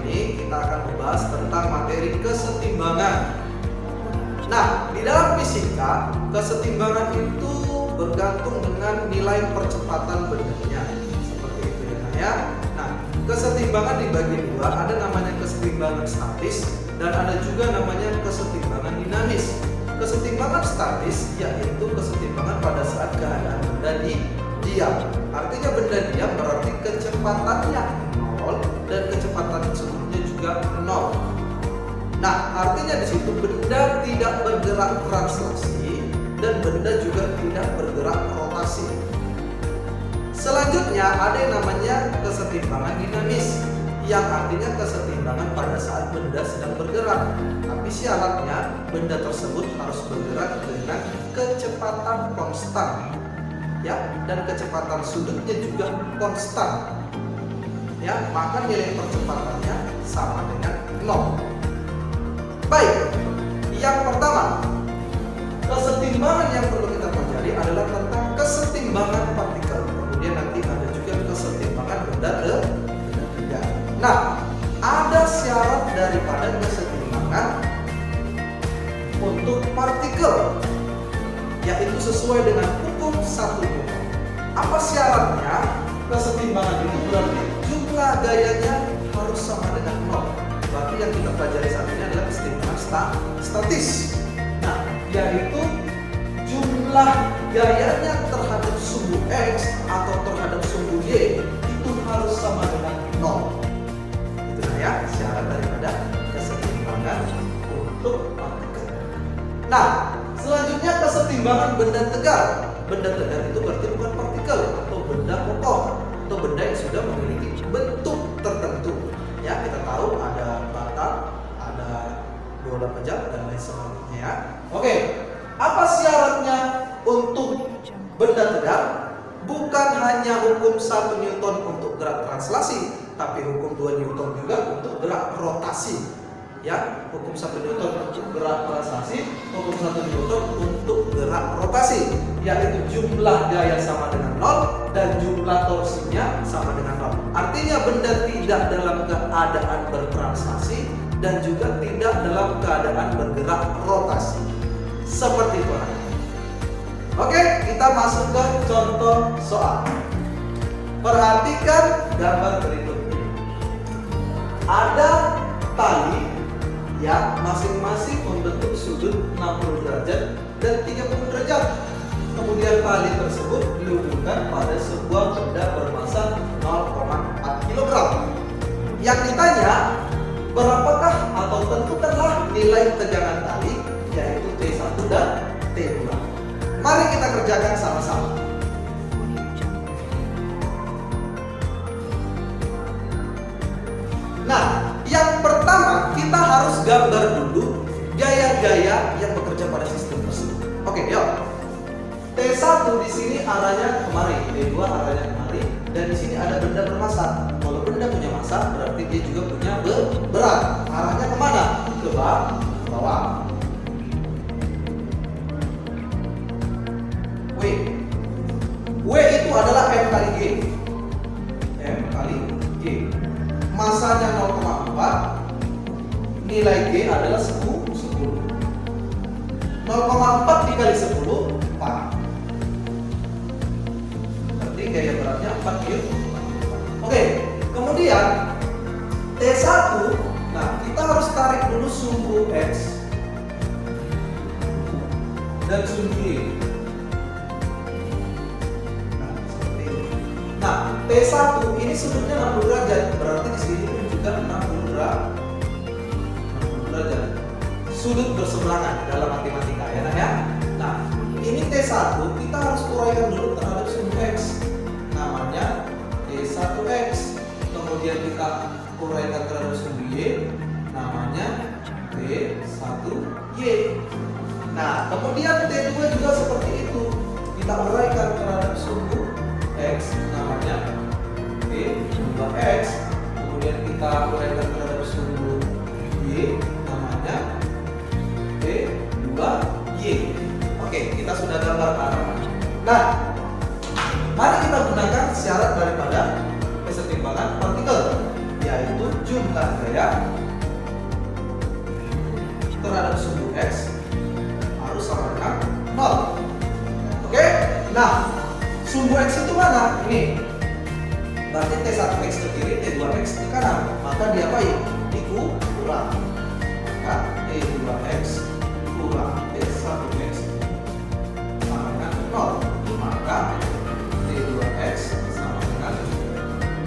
ini kita akan membahas tentang materi kesetimbangan. Nah, di dalam fisika, kesetimbangan itu bergantung dengan nilai percepatan bendanya. Seperti itu ya. Nah, kesetimbangan dibagi dua, ada namanya kesetimbangan statis dan ada juga namanya kesetimbangan dinamis. Kesetimbangan statis yaitu kesetimbangan pada saat keadaan benda diam. Artinya benda diam berarti kecepatannya 0 dan kecepatan sudutnya juga 0. Nah, artinya di situ benda tidak bergerak translasi dan benda juga tidak bergerak rotasi. Selanjutnya ada yang namanya kesetimbangan dinamis, yang artinya kesetimbangan pada saat benda sedang bergerak. Tapi syaratnya benda tersebut harus bergerak dengan kecepatan konstan, ya, dan kecepatan sudutnya juga konstan, ya, maka nilai percepatannya sama dengan 0. Baik, yang pertama, kesetimbangan yang perlu kita pelajari adalah tentang kesetimbangan partikel. Kemudian nanti ada juga kesetimbangan benda ketiga. Nah, ada syarat daripada kesetimbangan untuk partikel, yaitu sesuai dengan hukum 1 Newton. Apa syaratnya? Kesetimbangan itu berarti jumlah gayanya harus sama dengan 0. Berarti yang kita pelajari saat ini adalah kesetimbangan statis. Nah, yaitu jumlah gayanya terhadap sumbu X atau terhadap sumbu Y itu harus sama dengan 0. Itu ya syarat daripada kesetimbangan untuk partikel. Nah, selanjutnya kesetimbangan benda tegar. Benda tegar itu berarti bukan partikel atau benda kokoh atau benda yang sudah memiliki bentuk tertentu. Ya, kita tahu ada bata, ada bola pejam dan lain sebagainya ya. Oke, apa syaratnya untuk benda tegar? Bukan hanya hukum 1 Newton untuk gerak translasi, tapi hukum 2 Newton juga untuk gerak rotasi. Ya, hukum 1 Newton untuk gerak translasi, hukum 1 Newton untuk gerak rotasi, yaitu jumlah gaya sama dengan 0 dan jumlah torsinya sama dengan 0. Artinya benda tidak dalam keadaan bertranslasi dan juga tidak dalam keadaan bergerak rotasi. Seperti itu. Oke, kita masuk ke contoh soal. Perhatikan gambar berikut ini. Ada tali yang masing-masing membentuk sudut 60 derajat dan 30 derajat. Kemudian tali tersebut dihubungkan pada sebuah benda bermasa 0,4 kg. Yang ditanya, berapakah atau tentukanlah nilai tegangan tali, yaitu T1 dan T2. Mari kita kerjakan sama-sama. Nah, yang pertama kita harus gambar dulu gaya-gaya yang bekerja pada sistem tersebut. Oke, yuk. T1 di sini arahnya kemari, T2 arahnya kemari, dan di sini ada benda bermasa. Kalau benda punya massa, berarti dia juga punya berat. Arahnya kemana? Ke bawah. W itu adalah M kali G. M kali G. Masanya 0,4. Nilai G adalah 10. 0,4 dikali 10, 4. Berarti gaya beratnya 4 kg. Oke, kemudian T1. Nah, kita harus tarik dulu sumbu X dan sumbu Y. Nah, T1 ini sudutnya 60 derajat, berarti di sini pun juga 60 derajat. Sudut berseberangan dalam matematika ya, nah ya. Nah, ini T1 kita harus uraikan dulu terhadap sumbu X. Namanya T1X. Kemudian kita uraikan terhadap sumbu Y. Namanya T1Y. Nah, kemudian T2 juga seperti itu. Kita uraikan terhadap sumbu X, namanya T2X. Kemudian kita uraikan terhadap sumbu Y, namanya T2Y. Oke, kita sudah gambar arah. Nah, mari kita gunakan syarat daripada kesetimbangan partikel, yaitu jumlah jumlah gaya terhadap sumbu X harus sama dengan 0. Oke? Nah, sumbu X itu mana? Ini. Berarti T1X ke kiri, T2X ke kanan. Maka diapain? Dikurang. Maka T2X kurang T1X sama dengan 0. Maka T2X sama dengan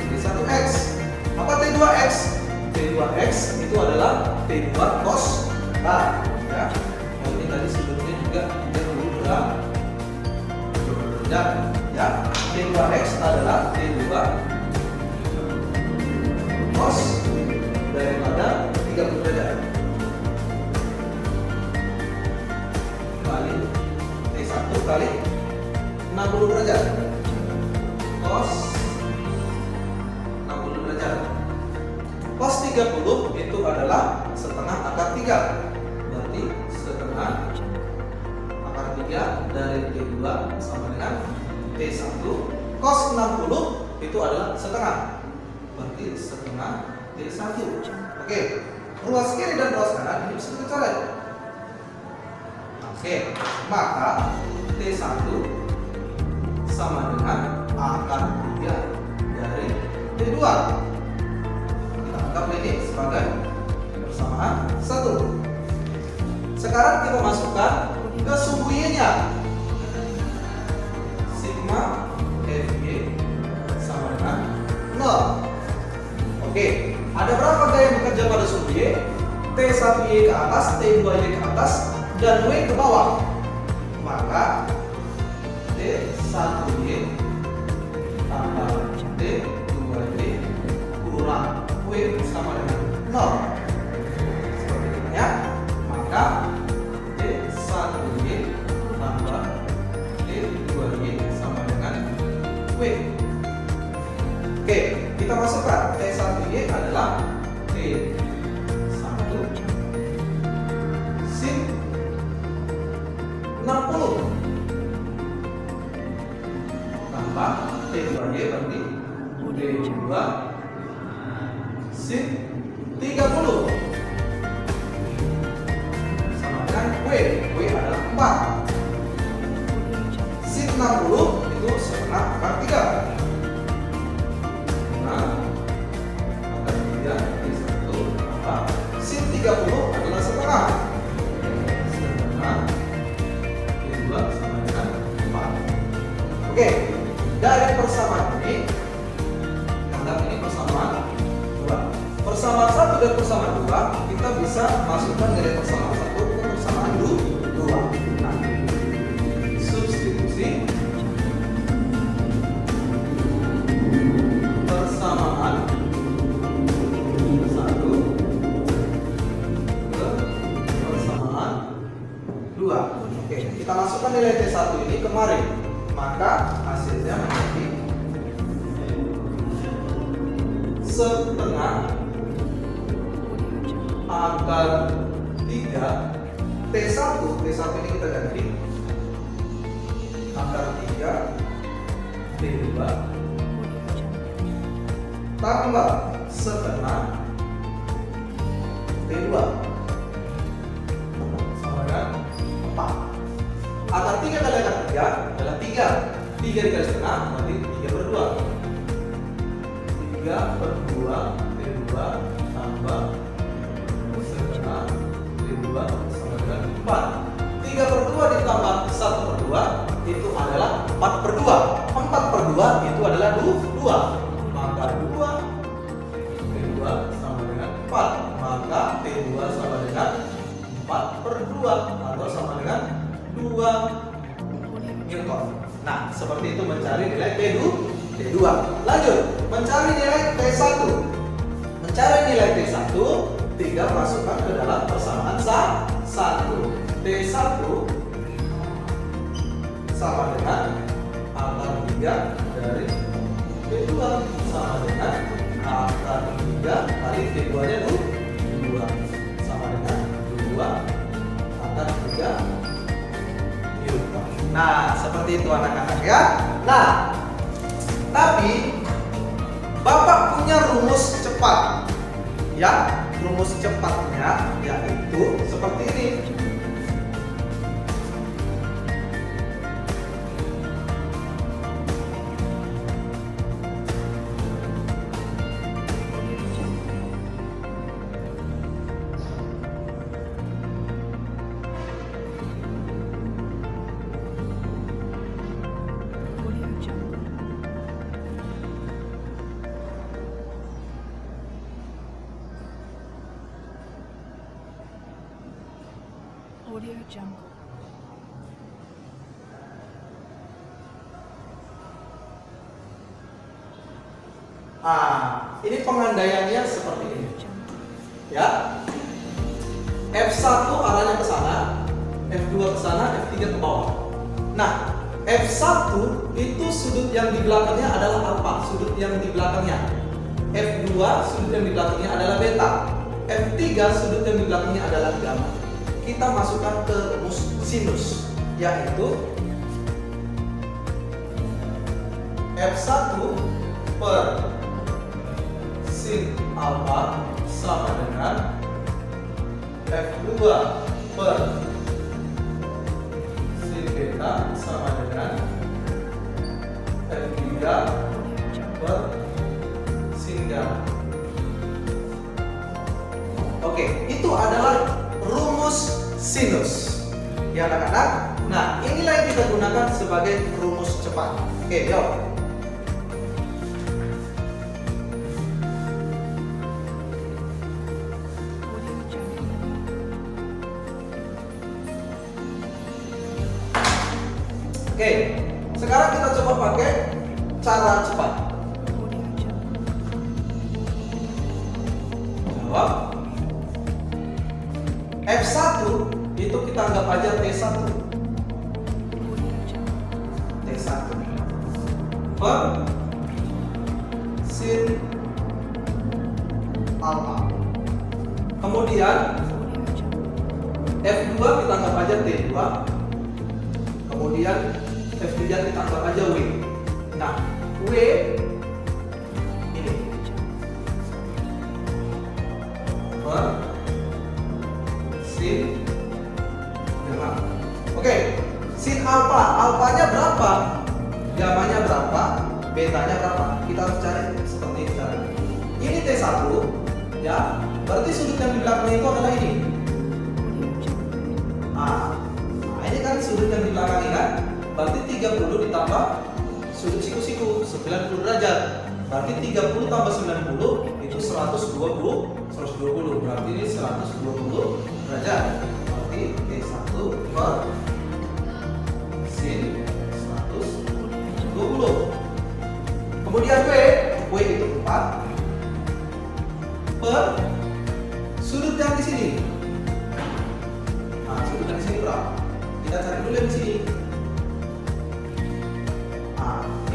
T1X. Apa T2X? T2X itu adalah T2 cos K. Ya. Oh, ini tadi sebelumnya juga berubah. Ya, T2X adalah T2 cos daripada 30 derajat kali T1 kali 60 derajat cos 60 derajat. Cos 30 itu adalah setengah akar 3. Berarti setengah akar 3 dari T2 sama dengan T1. Cos 60 itu adalah setengah. Berarti setengah T1. Oke. Ruas kiri dan ruas kanan ini bisa kita coret. Oke. Maka T1 sama dengan akar 3 dari T2. Kita anggap ini sebagai persamaan 1. Sekarang kita masukkan ke sumbu Y-nya. Sigma FY sama dengan 0. Oke, ada berapa gaya bekerja pada sumbu Y? T1Y ke atas, T2Y ke atas, dan W ke bawah. Maka T1Y tambah T2Y kurang W sama dengan 0. Seperti ini ya. Maka T1Y tambah T2Y sama dengan W. Oke, kita masukkan T1Y adalah T1 sin 60 tambah T2Y berarti T2 sin 30 sama dengan W. W adalah 4. Sin 60 itu setengah akar 3. Sin 30 adalah setengah T2 sama dengan 4. Oke, dari persamaan ini anggap ini persamaan 2. Persamaan 1 dan persamaan 2 kita bisa masukkan dari persamaan 1 ke persamaan 2. Nah, substitusi persamaan 1 ke persamaan 2. Oke, kita masukkan nilai T1 ini kemarin. Maka hasilnya menjadi setengah akar 3 T1 ini kita ganti akar 3 T2 tambah setengah T2 sama dengan 4. Akar 3 kali akar 3 adalah 3. 3 dikali setengah berarti 3/2. 3/2 T2 tambah setengah T2 sama dengan 4. 3/2 ditambah 1/2 itu adalah 4/2. 4/2 itu adalah 2. Maka 2 T2 sama dengan 4. Maka T2 sama dengan 4/2 atau sama dengan 2 Newton. Nah, seperti itu mencari nilai T2. Lanjut, mencari nilai T1. Mencari nilai T1, 3 masukkan ke dalam persamaan 1. T1 sama dengan akar 3 dari T2 sama dengan akar 3 kali T2 nya 2 sama dengan 2 akar 3 Newton. Nah, seperti itu anak-anak ya. Nah, tapi Bapak punya rumus cepat. Ya, rumus cepatnya yaitu seperti ini. Audio Jungle. Ini pengandaiannya seperti ini. Ya. F1 arahnya ke sana, F2 ke sana, F3 ke bawah. Nah, F1 itu sudut yang di belakangnya adalah apa? Sudut yang di belakangnya. F2 sudut yang di belakangnya adalah beta. F3 sudut yang di belakangnya adalah gamma. Kita masukkan ke rumus sinus, yaitu F1 per sin alfa sama dengan F2 per sin beta sama dengan F3 per sin gamma. Oke, itu adalah rumus sinus. Ya anak-anak. Nah, inilah yang kita gunakan sebagai rumus cepat. Oke, jawab. Oke, sekarang kita coba pakai cara cepat. Jawab. F1 itu kita anggap aja T1. T1 per sin alpha. Kemudian F2 kita anggap aja T2. Kemudian F3 kita anggap aja W. Nah, W ini per sin gamma. Oke, sin alpha, alfanya berapa? Gamanya berapa? Betanya berapa? Kita harus cari seperti ini caranya. Ini T1 ya, berarti sudut yang di belakang itu adalah ini. Ini kan sudut yang di belakang ini kan, berarti 30 ditambah sudut siku-siku 90 derajat. Berarti 30 tambah 90 itu 120. Berarti ini 120 derajat. Berarti T1 per sin 120. Kemudian W itu 4 per sudut yang di sini. Nah, sudut yang di sini berapa? Kita cari dulu yang di sini.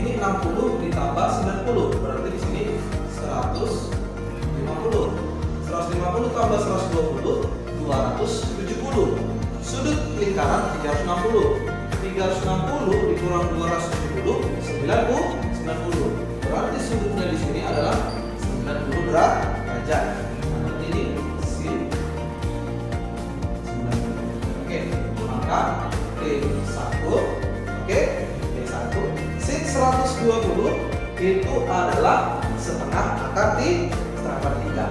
Ini 60 ditambah 90, berarti di sini 150. 150 tambah 120, 270. Sudut lingkaran 360. 360 dikurang 270, 90. Berarti sudutnya di sini adalah 90 derajat. Berarti ini sin 90. Oke, maka T1, oke, T1 sin 120 itu adalah setengah akar 3. Setengah akar 3.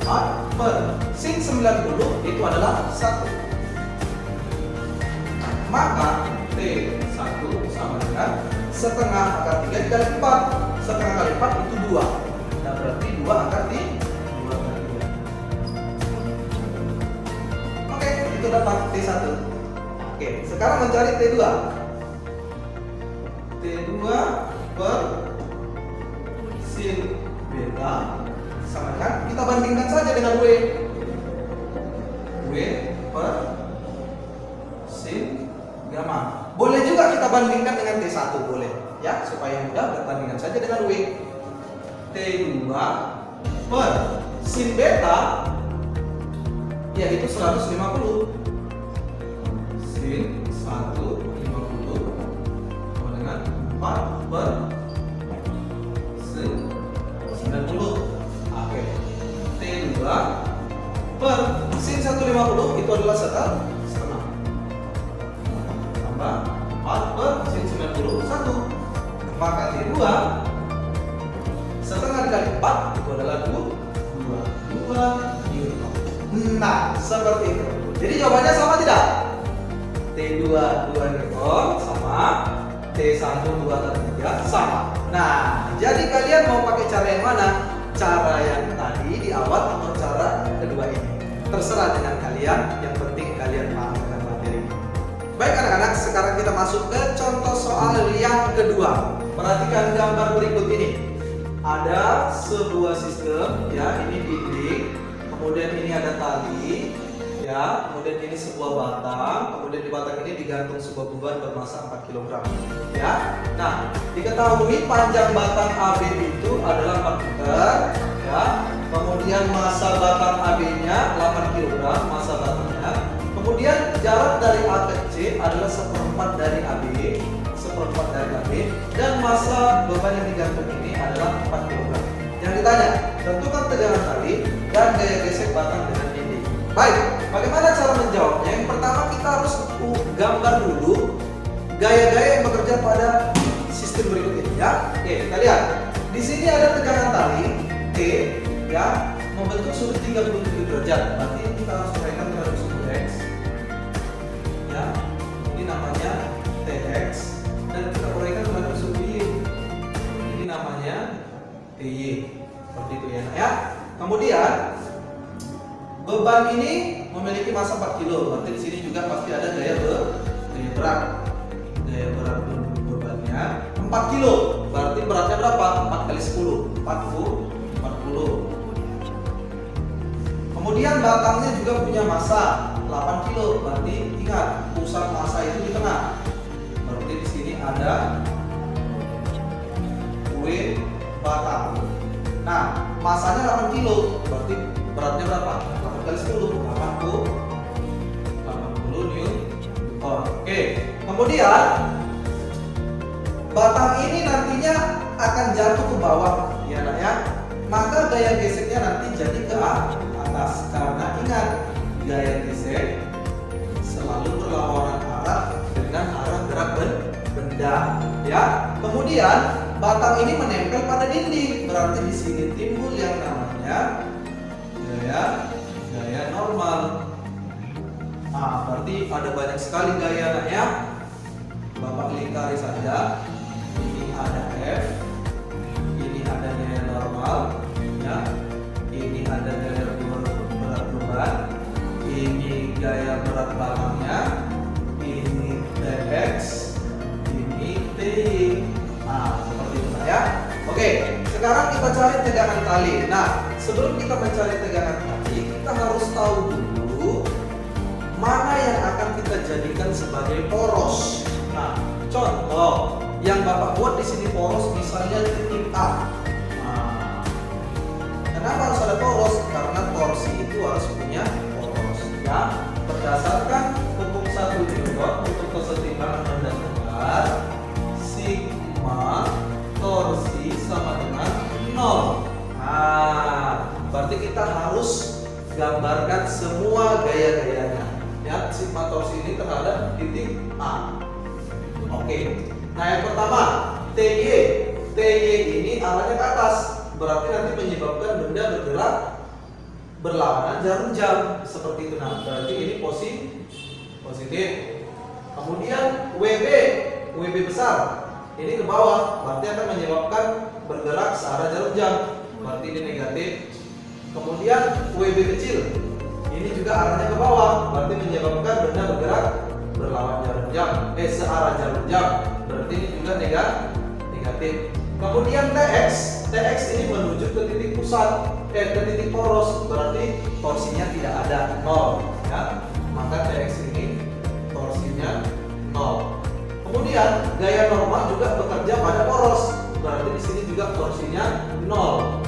4 per sin 90 itu adalah 1. Maka T1 sama dengan setengah akar 3 dikali 4. Setengah kali 4 itu 2. Dan berarti 2 akar 3. Oke, itu dapat T1. Oke, sekarang mencari T2. T2 per sin beta sama dengan, kita bandingkan saja dengan W. W per sin gamma. Boleh juga kita bandingkan dengan T1, boleh ya, supaya mudah bandingkan saja dengan W. T2 per sin beta yaitu 150. Sin 150 sama dengan 4 per sin 150 itu adalah setengah. Tambah 4 per sin 90 1. Maka T2 setengah dikali 4 itu adalah 2 Newton. Nah, seperti itu. Jadi jawabannya sama tidak? T2 2 Newton sama, T1 2 dan 3 sama. Nah, jadi kalian mau pakai cara yang mana? Cara yang tadi di awal atau cara kedua ini? Terserah dengan kalian, yang penting kalian paham dengan materi. Baik anak-anak, sekarang kita masuk ke contoh soal yang kedua. Perhatikan gambar berikut ini. Ada sebuah sistem, ya, ini dinding, kemudian ini ada tali, ya, kemudian ini sebuah batang, kemudian di batang ini digantung sebuah beban bermassa 4 kg, ya. Nah, diketahui panjang batang AB itu adalah 4 meter, ya. Kemudian massa batang AB-nya 8 kg, massa batangnya. Kemudian jarak dari A ke C adalah 1/4 dari AB, 1/4 dari AB, dan massa beban yang digantung ini adalah 4 kg. Yang ditanya, tentukan tegangan tali dan gaya gesek batang dengan dinding. Baik, bagaimana cara menjawabnya? Yang pertama kita harus gambar dulu gaya-gaya yang bekerja pada sistem berikut ini, ya. Oke, kita lihat. Di sini ada tegangan tali T, ya, membentuk sudut 37 derajat. Berarti kita harus uraikan terhadap sudut X, ya. Ini namanya TX, dan kita uraikan terhadap sudut Y. Ini namanya TY. Seperti itu, ya. Kemudian beban ini memiliki massa 4 kg. Berarti di sini juga pasti ada gaya berat. Gaya berat bebannya 4 kg. Berarti beratnya berapa? 4 kali 10. 40. Kemudian batangnya juga punya massa 8 kg. Berarti ingat, pusat massa itu di tengah. Berarti di sini ada W batang. Nah, massanya 8 kg. Berarti beratnya berapa? 8 kali 10, 80 Newton. Oke. Kemudian batang ini nantinya akan jatuh ke bawah, ya nak, ya. Maka gaya geseknya nanti jadi ke atas. Karena ingat, gaya gesek selalu berlawanan arah dengan arah gerak benda, ya. Kemudian batang ini menempel pada dinding. Berarti di sini timbul yang namanya gaya normal. Nah, berarti ada banyak sekali gaya, nak, ya. Bapak lingkari saja. Ini ada F, ini ada gaya normal, ya. Ini ada gaya berat beban, ini gaya berat batangnya, ini TX, ini TY. Nah, seperti itu, ya. Oke, sekarang kita cari tegangan tali. Nah, sebelum kita mencari tegangan tali, kita harus tahu dulu mana yang akan kita jadikan sebagai poros. Nah, contoh yang Bapak buat di sini poros, misalnya titik A. Nah, kenapa harus ada poros? Karena torsi itu harus punya poros, ya. Berdasarkan hukum 1 Newton untuk kesetimbangan benda tunggal, sigma torsi sama dengan 0. Nah, berarti kita harus gambarkan semua gaya-gayanya, ya. Sigma torsi ini terhadap titik A. Oke. Nah, yang pertama TY. TY ini arahnya ke atas. Berarti nanti menyebabkan benda bergerak berlawanan jarum jam. Seperti itu. Nah, berarti ini positif. Kemudian WB besar. Ini ke bawah. Berarti akan menyebabkan bergerak searah jarum jam. Berarti ini negatif. Kemudian WB kecil. Ini juga arahnya ke bawah. Berarti menyebabkan benda bergerak berlawan jarum jam, searah jarum jam. Berarti ini juga negatif. Kemudian TX ini menuju ke titik pusat, ke titik poros. Berarti torsinya tidak ada, 0, ya. Maka TX ini torsinya 0. Kemudian gaya normal juga bekerja pada poros. Berarti di sini juga torsinya 0.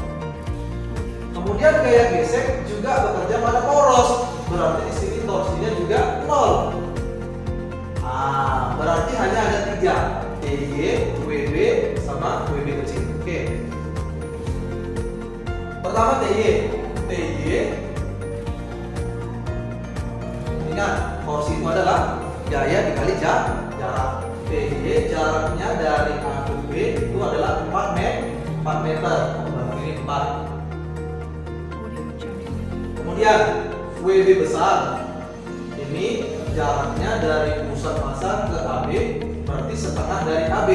Kemudian gaya gesek juga bekerja pada poros. Berarti di sini torsinya juga 0. Berarti hanya ada 3, TY, WB, sama WB kecil. Oke. Pertama TY Ingat, torsi itu adalah gaya dikali jarak. TY jaraknya dari A ke B itu adalah 4 meter. Berarti ini 4. Kemudian WB besar. Ini jaraknya dari pusat massa ke AB, berarti setengah dari AB.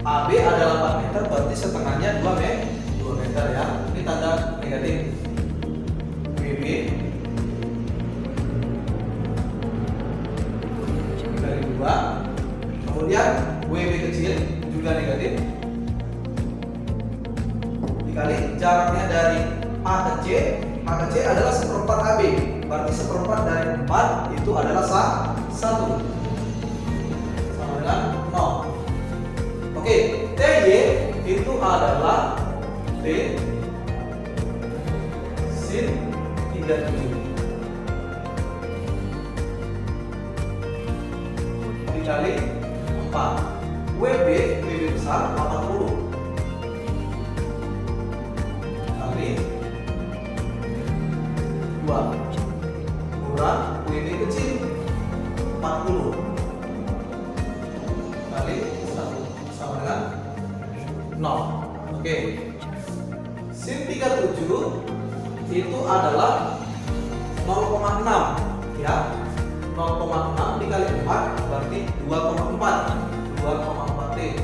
AB adalah 4 meter, berarti setengahnya 2 meter ya. Ini tanda negatif. WB dari 2. Kemudian WB kecil juga negatif. Dikali jaraknya dari A ke C. A ke C adalah seperempat AB. Berarti seperempat dari 4 itu adalah 1. Sama dengan 0. Oke, TY itu adalah T sin 37 dikali 4. WB besar 80 kali 2 kurang WB kecil 40 kali 1 sama dengan 0. Oke. Sin 37 itu adalah 0,6 ya. 0,6 dikali 4 berarti 2,4 T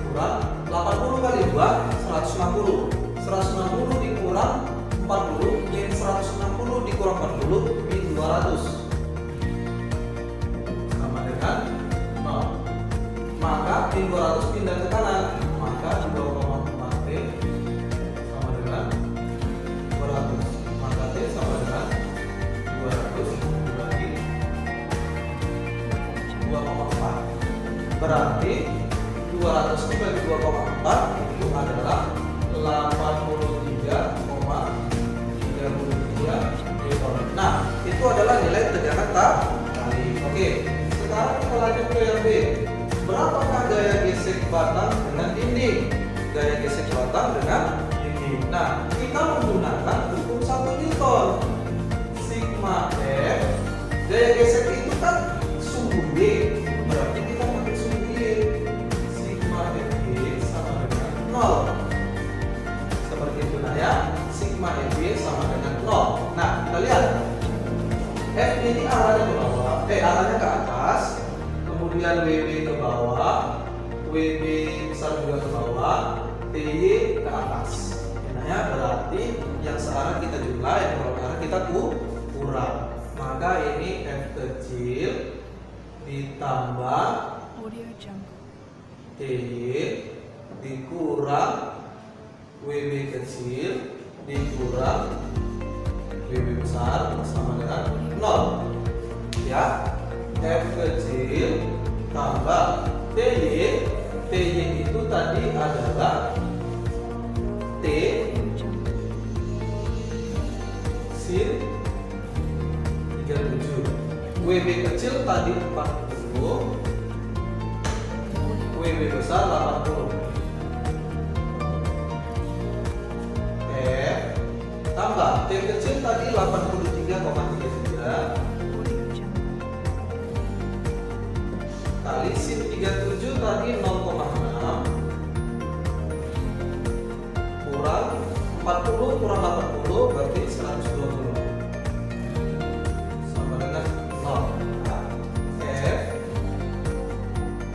kurang 80 kali 2 160 dikurang 40 min 160 dikurang 40 min 200 sama dengan 0. Maka min 200 pindah ke kanan, maka 2,4 T sama dengan 200. Maka T sama dengan 200 dibagi 2,4. Berarti 200 dibagi 2,4 itu adalah 83,33 Newton. Nah, itu adalah nilai tegangan tali. Oke, sekarang kita lanjut ke yang B. Berapakah gaya gesek batang dengan dinding? Gaya gesek batang dengan dinding. Nah, kita menggunakan hukum 1 Newton. Sigma F. Gaya gesek itu kan sumbu B. Berarti kita pakai sumbu Y. Sigma FB sama dengan 0. Seperti itu nah ya. Sigma FB sama dengan 0. Nah, kita lihat. F ini arahnya ke bawah, arahnya ke atas. Kemudian WB ke bawah, WB besar juga ke bawah, TY ke atas. Nah ya, berarti yang searah kita jumlah, yang berarah kita kurang. Maka ini F kecil ditambah TY dikurang WB kecil dikurang WB besar sama dengan 0 ya. F kecil tambah TY. TY itu tadi adalah T sin 37. WB kecil tadi 40, WB besar 80. F tambah T kecil tadi 83,33 kali sin 37 tadi 0,6 kurang 40 kurang 80 berarti 120 sama dengan 0. F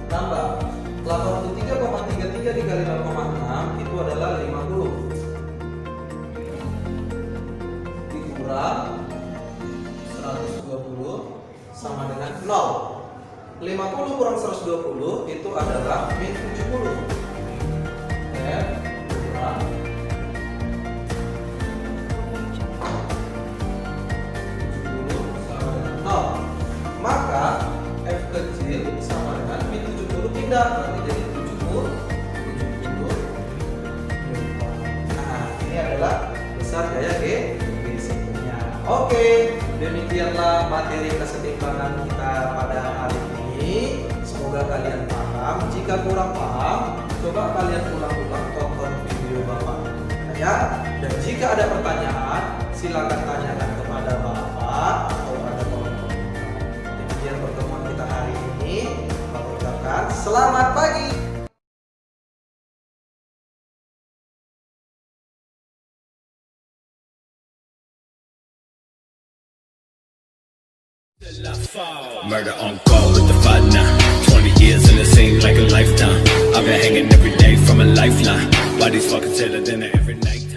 tambah 83,33 dikali 0,6 itu adalah 50 dikurang 120 sama dengan 0. 50 kurang 120 itu adalah min 70. F kurang 70 sama dengan 0. Maka F kecil sama dengan min 70 pindah berarti jadi 70. Nah, ini adalah besar gaya geseknya. Oke, demikianlah materi kesetimbangan kita pada hari ini. Semoga kalian paham. Jika kurang paham, coba kalian ulang-ulang tonton video Bapak ya. Dan jika ada pertanyaan, silakan tanyakan kepada Selamat pagi. Murder on call with the 5-9. 20 years and it seemed like a lifetime. I've been hanging every day from a lifeline. Bodies fucking tailored dinner every night.